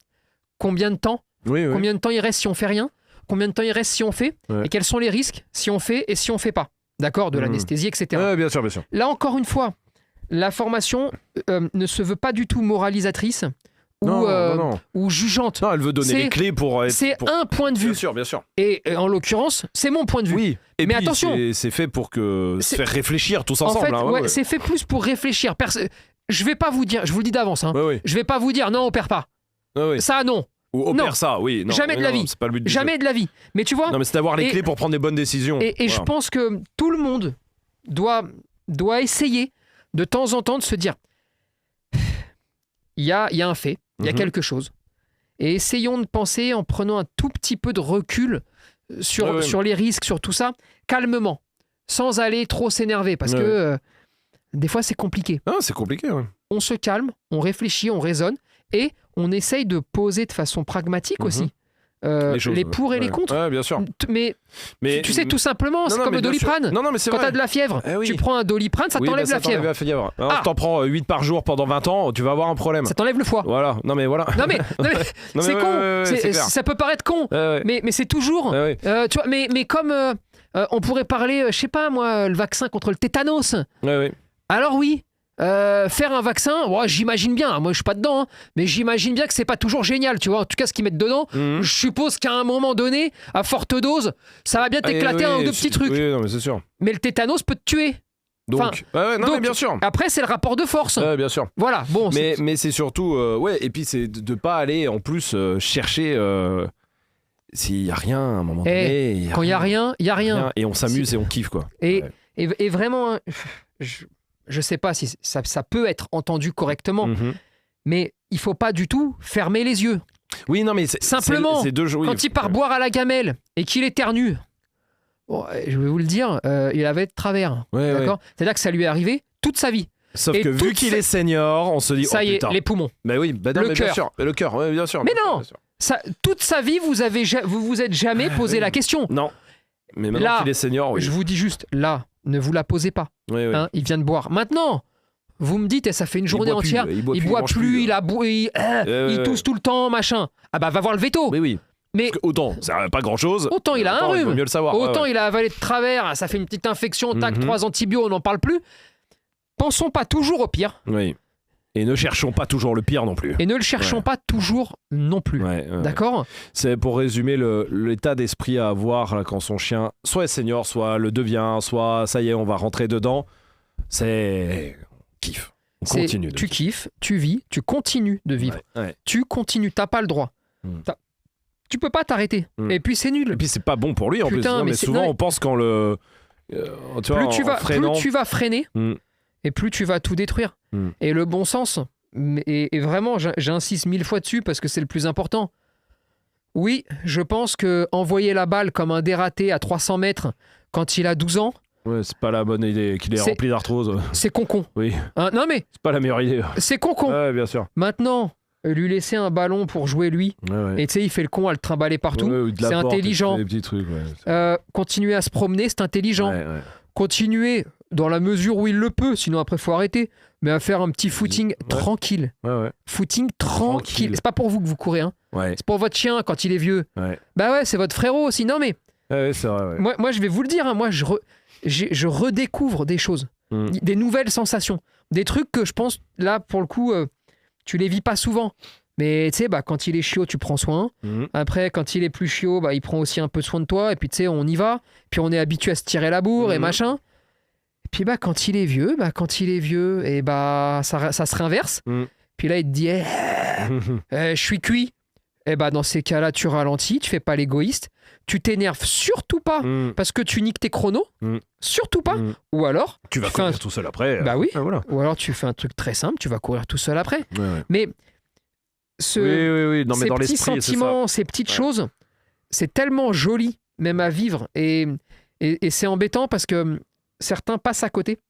Combien de temps? Combien de temps il reste si on fait rien? Combien de temps il reste si on fait? Et quels sont les risques si on fait et si on fait pas? D'accord, de l'anesthésie, etc. Bien sûr. Là, encore une fois, la formation ne se veut pas du tout moralisatrice ou jugeante. Non, elle veut donner les clés pour... un point de vue. Bien sûr. Et en l'occurrence, c'est mon point de vue. Oui, et mais puis, attention, c'est fait pour se faire réfléchir tous ensemble. En fait, c'est fait plus pour réfléchir. Je vais pas vous dire, je vous le dis d'avance, je vais pas vous dire, non, opère pas. Ça, non. Ou opère ça, oui. Non, jamais de la vie. C'est pas le but jamais de la vie. Mais tu vois... Non, mais c'est d'avoir les clés pour prendre des bonnes décisions. Et je pense que tout le monde doit essayer de temps en temps de se dire, il y a un fait, il y a quelque chose. Et essayons de penser en prenant un tout petit peu de recul sur les risques, sur tout ça, calmement, sans aller trop s'énerver, parce que des fois c'est compliqué. C'est compliqué, On se calme, on réfléchit, on raisonne, et on essaye de poser de façon pragmatique aussi les pour et les contre. Bien sûr. Mais tu sais, tout simplement, c'est comme le Doliprane. Non, mais c'est quand vrai. t'as de la fièvre, tu prends un Doliprane, ça t'enlève la fièvre. Alors, si t'en prends 8 par jour pendant 20 ans, tu vas avoir un problème. Ça t'enlève le foie. Voilà. Non mais c'est con. Ça peut paraître con, mais c'est toujours... tu vois, mais comme on pourrait parler, je sais pas moi, le vaccin contre le tétanos. Alors oui, faire un vaccin, j'imagine bien, moi je suis pas dedans, mais j'imagine bien que c'est pas toujours génial, tu vois. En tout cas, ce qu'ils mettent dedans, je suppose qu'à un moment donné, à forte dose, ça va bien t'éclater un ou deux petits trucs. Non, mais c'est sûr. Mais le tétanos peut te tuer. Donc, mais bien sûr. Après, c'est le rapport de force. Bien sûr. Voilà, bon. Mais c'est surtout, et puis c'est de pas aller en plus chercher. S'il y a rien à un moment donné. Quand il y a rien, il y a rien. Et on s'amuse et on kiffe, quoi. Et vraiment, je sais pas si ça peut être entendu correctement, mais il faut pas du tout fermer les yeux. Oui, non, mais simplement, quand il part boire à la gamelle et qu'il éternue, je vais vous le dire, il avait de travers. D'accord. C'est-à-dire que ça lui est arrivé toute sa vie. Sauf que vu qu'il est senior, on se dit ça y est, les poumons. Bah oui, le cœur. Le cœur, bien sûr. Mais non, toute sa vie, vous vous êtes jamais posé la question. Non. Mais maintenant qu'il est senior, je vous dis juste, là, ne vous la posez pas. Il vient de boire. Maintenant, vous me dites, ça fait une journée entière, il boit plus, il tousse tout le temps, machin. Ah bah va voir le veto. Oui. Mais autant, ça n'a pas grand-chose. Autant il a un rhume. Il vaut mieux le savoir. Autant il a avalé de travers, ça fait une petite infection, tac, 3 antibiotiques, on n'en parle plus. Pensons pas toujours au pire. Et ne cherchons pas toujours le pire non plus. Et ne le cherchons pas toujours non plus. D'accord ? C'est pour résumer l'état d'esprit à avoir là, quand son chien soit est senior, soit le devient, soit ça y est, on va rentrer dedans. C'est kiff. On continue. Tu kiffes, tu vis, tu continues de vivre. Tu continues, t'as pas le droit. Tu peux pas t'arrêter. Et puis c'est nul. Et puis c'est pas bon pour lui en plus. Mais souvent on pense quand le... plus tu vas freiner, et plus tu vas tout détruire. Et le bon sens, et vraiment j'insiste 1000 fois dessus parce que c'est le plus important. Oui, je pense que envoyer la balle comme un dératé à 300 mètres quand il a 12 ans, c'est pas la bonne idée, qu'il est rempli d'arthrose. C'est con-con. Oui. Non mais... C'est pas la meilleure idée. C'est con-con. Ouais, bien sûr. Maintenant, lui laisser un ballon pour jouer lui, et tu sais, il fait le con à le trimballer partout, c'est intelligent. Des petits trucs, continuer à se promener, c'est intelligent. Continuer dans la mesure où il le peut, sinon après faut arrêter, mais à faire un petit footing tranquille. Footing tranquille. C'est pas pour vous que vous courez, hein. C'est pour votre chien quand il est vieux. Bah ouais, c'est votre frérot aussi. Non mais c'est vrai, moi je vais vous le dire, hein, moi je redécouvre des choses, des nouvelles sensations, des trucs que je pense là pour le coup tu les vis pas souvent. Mais tu sais, quand il est chiot, tu prends soin. Après, quand il est plus chiot, il prend aussi un peu soin de toi. Et puis tu sais, on y va. Puis on est habitué à se tirer la bourre et machin. Et puis quand il est vieux, et ça se réinverse. Puis là, il te dit, je suis cuit. Et dans ces cas-là, tu ralentis, tu fais pas l'égoïste. Tu t'énerves surtout pas parce que tu niques tes chronos. Surtout pas. Ou alors... Tu vas courir tout seul après. Bah oui. Ou alors tu fais un truc très simple, tu vas courir tout seul après. Mais... Oui. Non, mais ces dans petits sentiments, ces petites choses, c'est tellement joli même à vivre et c'est embêtant parce que certains passent à côté.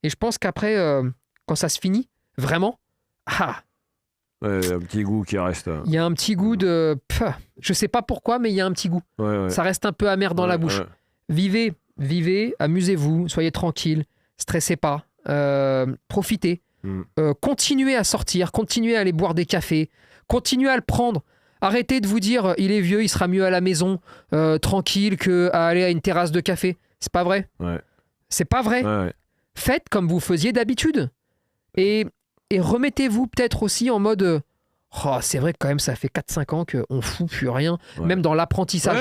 Et je pense qu'après, quand ça se finit, vraiment, il y a un petit goût qui reste. Il y a un petit goût de... je sais pas pourquoi, mais il y a un petit goût. Ça reste un peu amer dans la bouche. Vivez, amusez-vous, soyez tranquille, stressez pas, profitez. Continuez à sortir, continuez à aller boire des cafés, continuez à le prendre. Arrêtez de vous dire il est vieux, il sera mieux à la maison, tranquille, qu'à aller à une terrasse de café. C'est pas vrai. C'est pas vrai. Faites comme vous faisiez d'habitude. Et remettez-vous peut-être aussi en mode c'est vrai que quand même ça fait 4-5 ans qu'on fout plus rien, même dans l'apprentissage.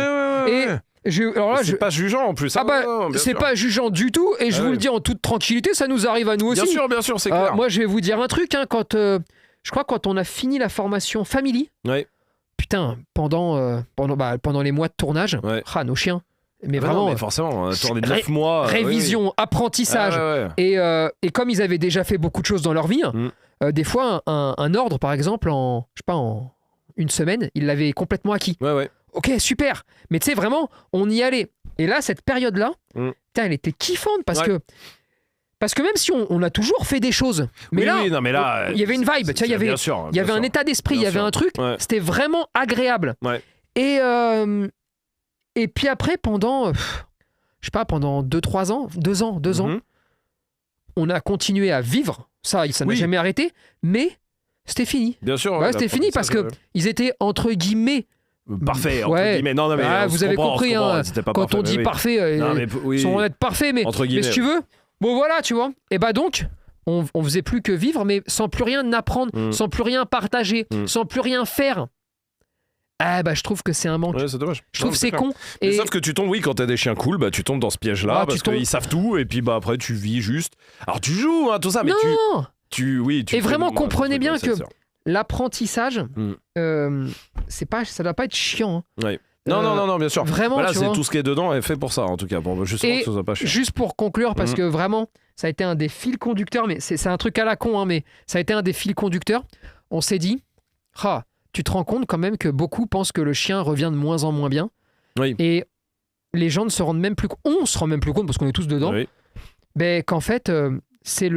C'est pas jugeant en plus. C'est pas jugeant du tout et je vous le dis en toute tranquillité, ça nous arrive à nous aussi. Bien sûr, c'est clair. Moi je vais vous dire un truc, je crois quand on a fini la formation Family, putain, pendant les mois de tournage, nos chiens, mais vraiment... mais forcément, on a tourné 9 mois. Révision, apprentissage, et comme ils avaient déjà fait beaucoup de choses dans leur vie, des fois un ordre par exemple en une semaine, ils l'avaient complètement acquis. Ok, super. Mais tu sais, vraiment, on y allait. Et là, cette période-là, elle était kiffante parce que même si on a toujours fait des choses, mais il y avait une vibe, il y avait un état d'esprit, il y avait un truc, c'était vraiment agréable. Et puis après, pendant 2-3 ans, 2 ans, on a continué à vivre. Ça n'a jamais arrêté, mais c'était fini. Bien sûr. C'était fini parce qu'ils étaient entre guillemets parfait, entre guillemets. Non, mais vous avez compris, quand on dit parfait, sans être parfait, mais si tu veux, bon voilà, tu vois. Et donc, on faisait plus que vivre, mais sans plus rien apprendre, sans plus rien partager, sans plus rien faire. Je trouve que c'est un manque. C'est dommage. Je trouve que c'est con. Mais sauf que tu tombes, quand t'as des chiens cool, tu tombes dans ce piège-là parce qu'ils savent tout, et puis après tu vis juste. Alors tu joues, tout ça, mais et vraiment, comprenez bien que l'apprentissage, ça doit pas être chiant. Non, bien sûr. Vraiment, c'est tout ce qui est dedans est fait pour ça, en tout cas. Justement, que ça soit pas chiant. Juste pour conclure, parce que vraiment, ça a été un des fils conducteurs, mais c'est un truc à la con, mais ça a été un des fils conducteurs. On s'est dit, tu te rends compte quand même que beaucoup pensent que le chien revient de moins en moins bien. Et les gens ne se rendent même plus compte, on se rend même plus compte parce qu'on est tous dedans, qu'en fait, c'est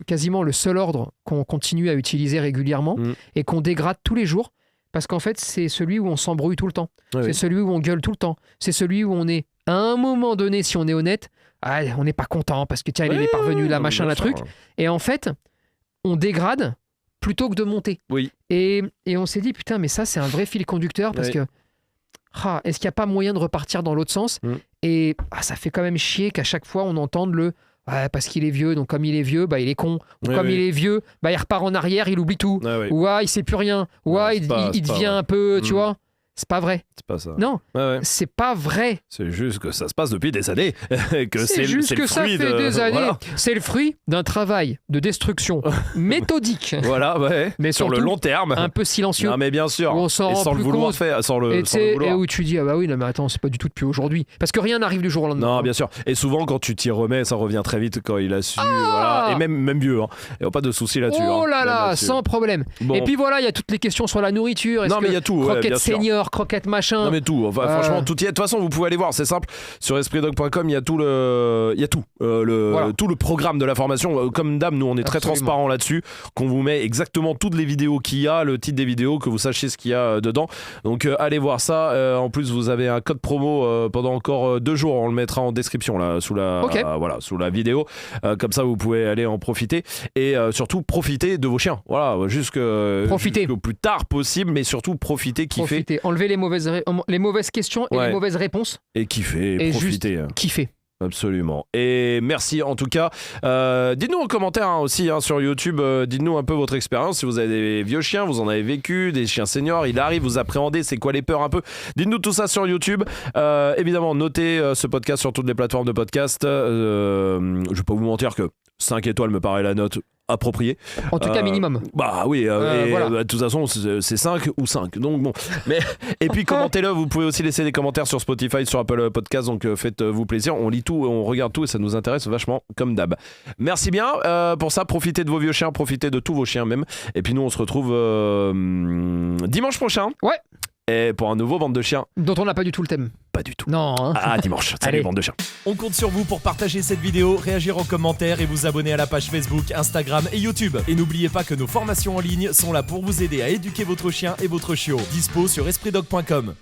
quasiment le seul ordre qu'on continue à utiliser régulièrement et qu'on dégrade tous les jours parce qu'en fait, c'est celui où on s'embrouille tout le temps. C'est celui où on gueule tout le temps. C'est celui où on est, à un moment donné, si on est honnête, on n'est pas content parce que tiens, il est parvenu là, machin, la truc. Et en fait, on dégrade plutôt que de monter. Et on s'est dit, putain, mais ça, c'est un vrai fil conducteur parce que est-ce qu'il n'y a pas moyen de repartir dans l'autre sens ? Et ça fait quand même chier qu'à chaque fois, on entende le Ouais, parce qu'il est vieux, donc comme il est vieux, bah il est con. Ou comme il est vieux, bah il repart en arrière, il oublie tout. Ou il sait plus rien. Ou il devient un peu, tu vois. C'est pas vrai. C'est pas ça. Non, c'est pas vrai. C'est juste que ça se passe depuis des années. C'est juste que ça fait des années. Voilà. C'est le fruit d'un travail de destruction méthodique. Voilà, mais sur le long terme. Un peu silencieux. Non, mais bien sûr. Où on s'en rend sans plus le vouloir compte. faire, sans le vouloir. Et où tu dis, ah bah oui, non, mais attends, c'est pas du tout depuis aujourd'hui. Parce que rien n'arrive du jour au lendemain. Non, bien sûr. Et souvent, quand tu t'y remets, ça revient très vite quand il a su. Voilà. Et même vieux. Hein. Il n'y a pas de souci là-dessus. Oh là là, sans problème. Bon. Et puis voilà, il y a toutes les questions sur la nourriture. Non, mais il y a tout. Croquette senior, croquette machin. Non mais tout, enfin, franchement tout y est. De toute façon vous pouvez aller voir, c'est simple, sur espritdog.com il y a tout le programme de la formation. Comme d'hab, nous on est très transparent là-dessus, qu'on vous met exactement toutes les vidéos qu'il y a, le titre des vidéos, que vous sachiez ce qu'il y a dedans. Donc allez voir ça. En plus vous avez un code promo pendant encore 2 jours, on le mettra en description là sous la vidéo. Comme ça vous pouvez aller en profiter et surtout profiter de vos chiens. Voilà, jusqu'au plus tard possible, mais surtout profiter, kiffer. Enlever les mauvaises questions et les mauvaises réponses. Et kiffer, et profiter. Kiffer. Absolument. Et merci en tout cas. Dites-nous en commentaire aussi sur YouTube, dites-nous un peu votre expérience. Si vous avez des vieux chiens, vous en avez vécu, des chiens seniors, il arrive, vous appréhendez, c'est quoi les peurs un peu. Dites-nous tout ça sur YouTube. Évidemment, notez ce podcast sur toutes les plateformes de podcast. Je vais pas vous mentir que 5 étoiles me paraît la note appropriée. En tout cas minimum. Bah oui, voilà. De toute façon c'est 5 ou 5. Donc bon. Et puis commentez-le, vous pouvez aussi laisser des commentaires sur Spotify, sur Apple Podcast, donc faites-vous plaisir, on lit tout, on regarde tout et ça nous intéresse vachement comme d'hab. Merci bien pour ça, profitez de vos vieux chiens, profitez de tous vos chiens même. Et puis nous on se retrouve dimanche prochain. Ouais. Et pour un nouveau Bande de Chiens. Dont on n'a pas du tout le thème. Pas du tout. Non. Hein. À dimanche. Salut Bande de Chiens. On compte sur vous pour partager cette vidéo, réagir en commentaire et vous abonner à la page Facebook, Instagram et YouTube. Et n'oubliez pas que nos formations en ligne sont là pour vous aider à éduquer votre chien et votre chiot. Dispo sur espritdog.com.